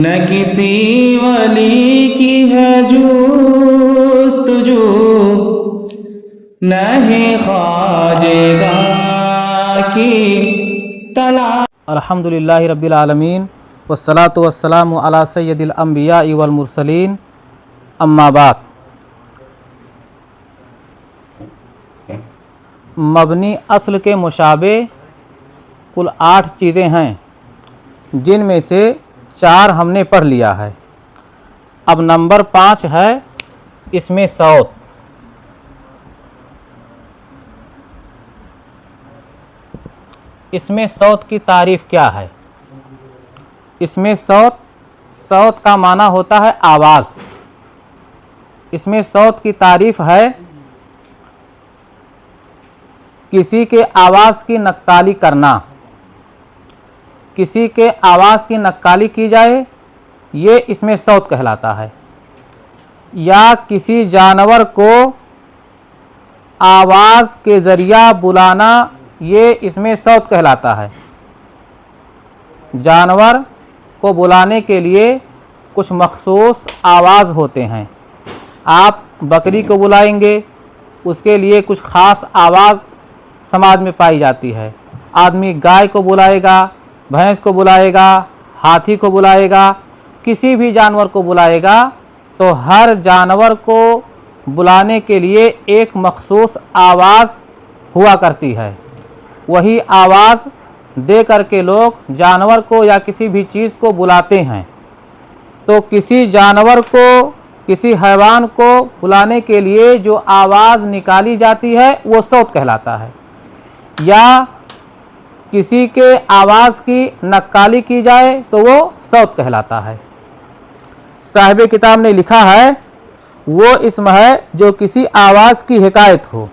न किसी वली की है जुस्तजू, न है ख्वाजेगा की तलाश। अल्हम्दुलिल्लाहि रब्बिल आलमीन वस्सलातु वस्सलामु अला सय्यदिल अंबिया वल मुरसलीन, अम्मा बाद। मबनी अस्ल के मुशाबे कुल 8 चीज़ें हैं, जिनमें से 4 हमने पढ़ लिया है। अब नंबर 5 है इसमें सौत। इसमें सौत की तारीफ़ क्या है? इसमें सौत का माना होता है आवाज़। इसमें सौत की तारीफ़ है किसी के आवाज़ की नक्काली करना। किसी के आवाज़ की नक्काली की जाए, ये इसमें सौत कहलाता है। या किसी जानवर को आवाज़ के ज़रिया बुलाना, ये इसमें सौत कहलाता है। जानवर को बुलाने के लिए कुछ मखसूस आवाज़ होते हैं। आप बकरी को बुलाएंगे, उसके लिए कुछ ख़ास आवाज़ समाज में पाई जाती है। आदमी गाय को बुलाएगा, भैंस को बुलाएगा, हाथी को बुलाएगा, किसी भी जानवर को बुलाएगा, तो हर जानवर को बुलाने के लिए एक मखसूस आवाज़ हुआ करती है। वही आवाज़ दे करके लोग जानवर को या किसी भी चीज़ को बुलाते हैं। तो किसी जानवर को, किसी हैवान को बुलाने के लिए जो आवाज़ निकाली जाती है वो सौत कहलाता है। या किसी के आवाज़ की नक्काली की जाए तो वो सौत कहलाता है। साहिब किताब ने लिखा है वो इस्म है जो किसी आवाज़ की हिकायत हो।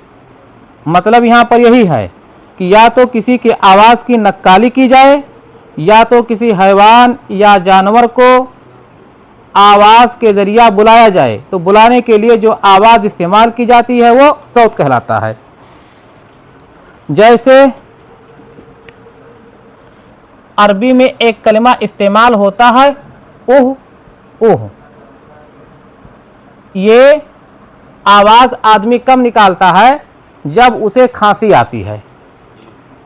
मतलब यहाँ पर यही है कि या तो किसी की आवाज़ की नक्काली की जाए, या तो किसी हैवान या जानवर को आवाज़ के ज़रिया बुलाया जाए, तो बुलाने के लिए जो आवाज़ इस्तेमाल की जाती है वो सौत कहलाता है। जैसे अरबी में एक कलिमा इस्तेमाल होता है ओह ओह। ये आवाज़ आदमी कब निकालता है? जब उसे खांसी आती है,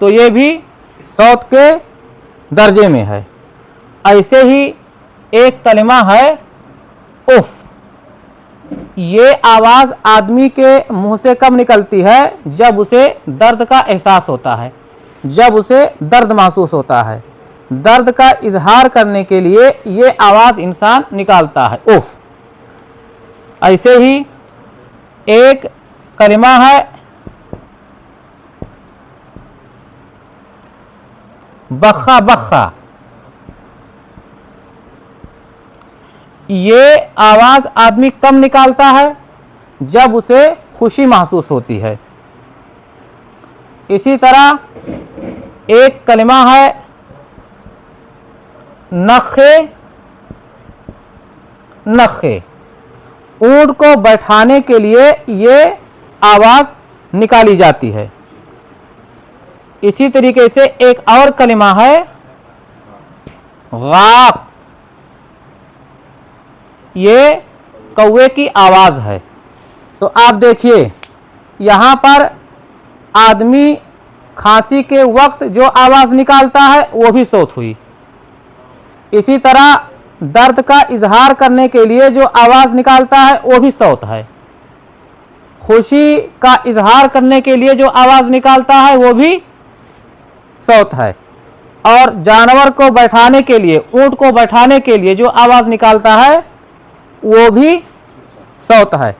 तो ये भी सौत के दर्जे में है। ऐसे ही एक कलिमा है उफ। ये आवाज़ आदमी के मुंह से कब निकलती है? जब उसे दर्द का एहसास होता है, जब उसे दर्द महसूस होता है। दर्द का इजहार करने के लिए ये आवाज़ इंसान निकालता है उफ। ऐसे ही एक कलिमा है बख्खा बख्खा। ये आवाज़ आदमी कब निकालता है? जब उसे खुशी महसूस होती है। इसी तरह एक कलिमा है नखे नखे। ऊंट को बैठाने के लिए ये आवाज़ निकाली जाती है। इसी तरीके से एक और कलिमा है गाक। ये कौवे की आवाज़ है। तो आप देखिए यहाँ पर आदमी खांसी के वक्त जो आवाज़ निकालता है वो भी सौत हुई। इसी तरह दर्द का इजहार करने के लिए जो आवाज़ निकालता है वो भी सौत है। खुशी का इजहार करने के लिए जो आवाज़ निकालता है वो भी सौत है। और जानवर को बैठाने के लिए, ऊंट को बैठाने के लिए जो आवाज़ निकालता है वो भी सौत है।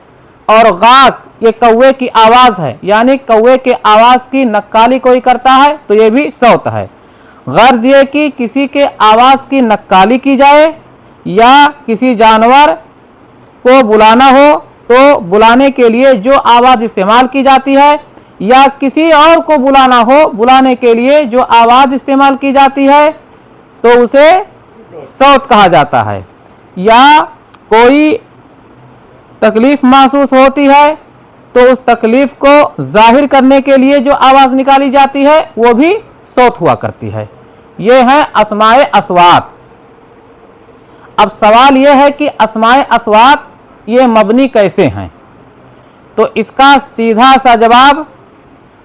और गाक ये कौवे की आवाज़ है, यानी कौवे के आवाज़ की नक्काली कोई करता है तो ये भी सौत है। गर्ज ये कि किसी के आवाज़ की नक्काली की जाए, या किसी जानवर को बुलाना हो तो बुलाने के लिए जो आवाज़ इस्तेमाल की जाती है, या किसी और को बुलाना हो, बुलाने के लिए जो आवाज़ इस्तेमाल की जाती है, तो उसे सौत कहा जाता है। या कोई तकलीफ़ महसूस होती है तो उस तकलीफ़ को जाहिर करने के लिए जो आवाज़ निकाली जाती है वो भी सौत हुआ करती है। ये हैं अस्माए अस्वात। अब सवाल यह है कि अस्माए अस्वात ये मबनी कैसे हैं? तो इसका सीधा सा जवाब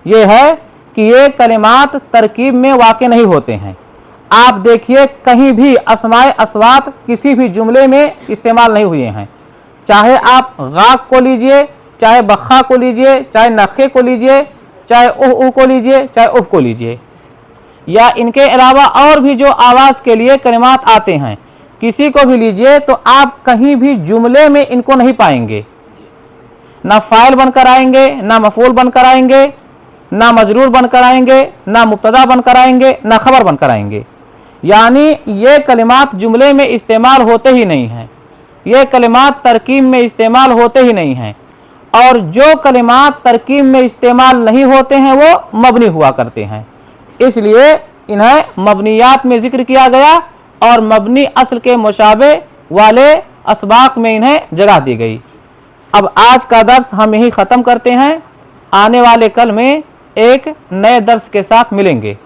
ये है कि ये कलिमात तरकीब में वाक़ नहीं होते हैं। आप देखिए कहीं भी अस्माए अस्वात किसी भी जुमले में इस्तेमाल नहीं हुए हैं। चाहे आप गाक को लीजिए, चाहे बख्खा को लीजिए, चाहे नखे को लीजिए, चाहे उह को लीजिए, चाहे उफ को लीजिए, या इनके अलावा और भी जो आवाज़ के लिए कलिमात आते हैं, किसी को भी लीजिए तो आप कहीं भी जुमले में इनको नहीं पाएंगे। ना फ़ाइल बनकर आएंगे, ना मफ़ूल बनकर आएंगे, ना मजरूर बनकर आएंगे, ना मुब्तदा बनकर आएंगे, ना खबर बनकर आएंगे। यानी ये कलिमात जुमले में इस्तेमाल होते ही नहीं हैं, ये कलिमात तरकीब में इस्तेमाल होते ही नहीं हैं। और जो कलिमात तरकीब में इस्तेमाल नहीं होते हैं वो मबनी हुआ करते हैं, इसलिए इन्हें मबनियात में ज़िक्र किया गया और मबनी असल के मुशाबे वाले असबाक में इन्हें जगह दी गई। अब आज का दर्स हम यही ख़त्म करते हैं। आने वाले कल में एक नए दर्स के साथ मिलेंगे।